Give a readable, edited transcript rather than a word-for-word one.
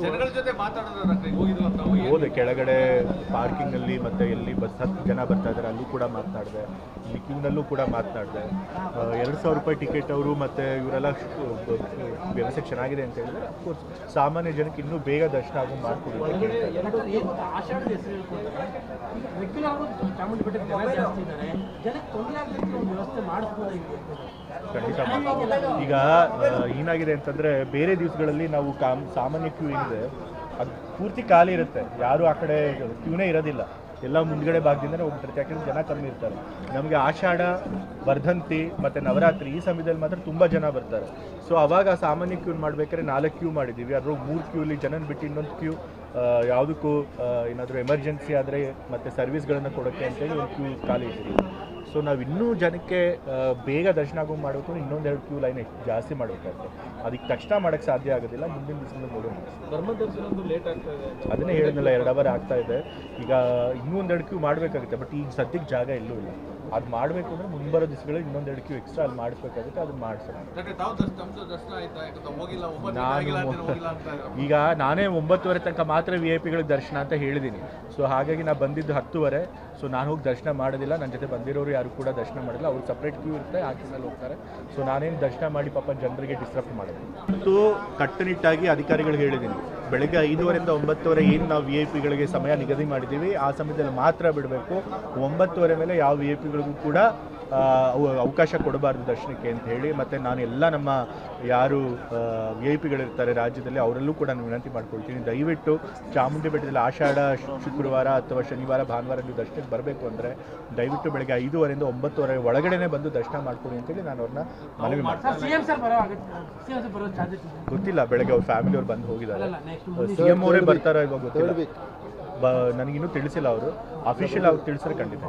ಜನಗಳ ಜೊತೆ ಮಾತಾಡೋದು ಹೋಗಿದ್ರು ಅಂತ ಹೋದೆ ಕೆಳಗಡೆ ಪಾರ್ಕಿಂಗಲ್ಲಿ ಮತ್ತು ಎಲ್ಲಿ ಬಸ್ 10 ಜನ ಬರ್ತಾ ಇದ್ದಾರೆ ಅಲ್ಲೂ ಕೂಡ ಮಾತನಾಡಿದೆ, ಇಲ್ಲಿ ಕ್ಯೂನಲ್ಲೂ ಕೂಡ ಮಾತನಾಡಿದೆ. 2,000 ರೂಪಾಯಿ ಟಿಕೆಟ್ ಅವರು ಮತ್ತು ಇವರೆಲ್ಲ ವ್ಯವಸ್ಥೆ ಚೆನ್ನಾಗಿದೆ ಅಂತ ಹೇಳಿದ್ರೆ ಅಫ್ಕೋರ್ಸ್ ಸಾಮಾನ್ಯ ಜನಕ್ಕೆ ಇನ್ನೂ ಬೇಗ ದರ್ಶನ ಆಗೋ ಮಾಡಿಕೊಡಿ. ಖಂಡಿತ ಈಗ ಏನಾಗಿದೆ ಅಂತಂದರೆ ಬೇರೆ ದಿವಸಗಳಲ್ಲಿ ನಾವು ಸಾಮಾನ್ಯ ಕ್ಯೂ ಏನಿದೆ ಅದು ಪೂರ್ತಿ ಖಾಲಿ ಇರುತ್ತೆ, ಯಾರು ಆ ಕಡೆ ಕ್ಯೂನೇ ಇರೋದಿಲ್ಲ, ಎಲ್ಲ ಮುಂದ್ಗಡೆ ಭಾಗದಿಂದನೇ ಹೋಗ್ಬಿಟ್ಟಿರುತ್ತೆ. ಯಾಕೆಂದರೆ ಜನ ಕಮ್ಮಿ ಇರ್ತಾರೆ. ನಮಗೆ ಆಷಾಢ, ವರ್ಧಂತಿ ಮತ್ತು ನವರಾತ್ರಿ ಈ ಸಮಯದಲ್ಲಿ ಮಾತ್ರ ತುಂಬ ಜನ ಬರ್ತಾರೆ. ಸೊ ಅವಾಗ ಸಾಮಾನ್ಯ ಕ್ಯೂ ಮಾಡಬೇಕಾದ್ರೆ 4 ಕ್ಯೂ ಮಾಡಿದ್ದೀವಿ. ಅದ್ರಲ್ಲಿ 3 ಕ್ಯೂಲಿ ಜನನ ಬಿಟ್ಟು ಇನ್ನೊಂದು ಕ್ಯೂ ಯಾವುದಕ್ಕೂ ಏನಾದರೂ ಎಮರ್ಜೆನ್ಸಿ ಆದರೆ ಮತ್ತು ಸರ್ವಿಸ್ಗಳನ್ನು ಕೊಡೋಕ್ಕೆ ಅಂತೇಳಿ ಒಂದು ಕ್ಯೂ ಖಾಲಿ ಇಟ್ಟಿದ್ದೀವಿ. ಸೊ ನಾವು ಇನ್ನೂ ಜನಕ್ಕೆ ಬೇಗ ದರ್ಶನ ಆಗೋ ಮಾಡಬೇಕು, ಇನ್ನೊಂದೆರಡು ಕ್ಯೂ ಲೈನ್ ಜಾಸ್ತಿ ಮಾಡಬೇಕಾಗುತ್ತೆ. ಅದಕ್ಕೆ ತಕ್ಷಣ ಮಾಡೋಕ್ಕೆ ಸಾಧ್ಯ ಆಗೋದಿಲ್ಲ, ಮುಂದಿನ ದಿವಸದಲ್ಲಿ ನೋಡೋಣ. ಧರ್ಮದರ್ಶನ ಲೇಟ್ ಆಗ್ತಾ ಇದೆ, ಅದನ್ನೇ ಹೇಳಿದ್ನಲ್ಲ 2 ಅವರ್ ಆಗ್ತಾ ಇದೆ. ಈಗ ಇನ್ನೂ 1-2 ಕ್ಯೂ ಮಾಡಬೇಕಾಗುತ್ತೆ, ಬಟ್ ಈಗ ಸದ್ಯಕ್ಕೆ ಜಾಗ ಎಲ್ಲೂ ಇಲ್ಲ. ಅದು ಮಾಡಬೇಕು ಅಂದರೆ ಮುಂಬರೋ ದಿವಸಗಳಲ್ಲಿ ಇನ್ನೊಂದು ಕ್ಯೂ ಎಕ್ಸ್ಟ್ರಾ ಅಲ್ಲಿ ಮಾಡಿಸ್ಬೇಕಾಗುತ್ತೆ, ಅದನ್ನ ಮಾಡಿಸೋಣ. ಈಗ ನಾನೇ 9:30 ತನಕ ಮಾತ್ರ VIP ಗಳಿಗೆ ದರ್ಶನ ಅಂತ ಹೇಳಿದ್ದೀನಿ. ಸೊ ಹಾಗಾಗಿ ನಾನು ಬಂದಿದ್ದು 10:30. ಸೊ ನಾನು ಹೋಗಿ ದರ್ಶನ ಮಾಡೋದಿಲ್ಲ, ನನ್ನ ಜೊತೆ ಬಂದಿರೋರು ಯಾರು ಕೂಡ ದರ್ಶನ ಮಾಡಿಲ್ಲ. ಅವ್ರು ಸಪ್ರೇಟ್ ಕ್ಯೂ ಇರುತ್ತೆ, ಆ ಕ್ಯೂನಲ್ಲಿ ಹೋಗ್ತಾರೆ. ಸೊ ನಾನೇನು ದರ್ಶನ ಮಾಡಿ ಪಾಪ ಜನರಿಗೆ ಡಿಸ್ಟರ್ಬ್ ಮಾಡೋದು. ಮತ್ತು ಕಟ್ಟುನಿಟ್ಟಾಗಿ ಅಧಿಕಾರಿಗಳಿಗೆ ಹೇಳಿದ್ದೀನಿ, ಬೆಳಗ್ಗೆ 5:30 ಇಂದ 9:30 ಏನು ನಾವು VIP ಗಳಿಗೆ ಸಮಯ ನಿಗದಿ ಮಾಡಿದ್ದೀವಿ ಆ ಸಮಯದಲ್ಲಿ ಮಾತ್ರ ಬಿಡಬೇಕು. 9:30 ಮೇಲೆ ಯಾವ VIP ಗಳಿಗೂ ಕೂಡ ಅವಕಾಶ ಕೊಡಬಾರ್ದು ದರ್ಶನಕ್ಕೆ ಅಂತ ಹೇಳಿ. ಮತ್ತು ನಾನು ಎಲ್ಲ ನಮ್ಮ ಯಾರು VIP ಗಳಿರ್ತಾರೆ ರಾಜ್ಯದಲ್ಲಿ ಅವರಲ್ಲೂ ಕೂಡ ನಾನು ವಿನಂತಿ ಮಾಡ್ಕೊಳ್ತೀನಿ, ದಯವಿಟ್ಟು ಚಾಮುಂಡಿ ಬೆಟ್ಟದಲ್ಲಿ ಆಷಾಢ ಶುಕ್ರವಾರ ಅಥವಾ ಶನಿವಾರ ಭಾನುವಾರ ನೀವು ದರ್ಶನಕ್ಕೆ ಬರಬೇಕು ಅಂದರೆ ದಯವಿಟ್ಟು ಬೆಳಗ್ಗೆ 5:30 ಇಂದ 9:30 ಒಳಗಡೆನೇ ಬಂದು ದರ್ಶನ ಮಾಡ್ಕೊಡಿ ಅಂತೇಳಿ ನಾನು ಅವ್ರನ್ನ ಮನವಿ ಮಾಡ್ತೀನಿ. ಗೊತ್ತಿಲ್ಲ, ಬೆಳಗ್ಗೆ ಅವ್ರ ಫ್ಯಾಮಿಲಿ ಅವ್ರು ಬಂದು ಹೋಗಿದ್ದಾರೆ. CM ಅವರೇ ಬರ್ತಾರೋ ಇವಾಗ ಗೊತ್ತಿಲ್ಲ, ನನಗಿನ್ನೂ ತಿಳಿಸಿಲ್ಲ. ಅವರು ಅಫಿಷಿಯಲ್ ಆಗಿ ತಿಳಿಸಿದ್ರೆ ಖಂಡಿತ.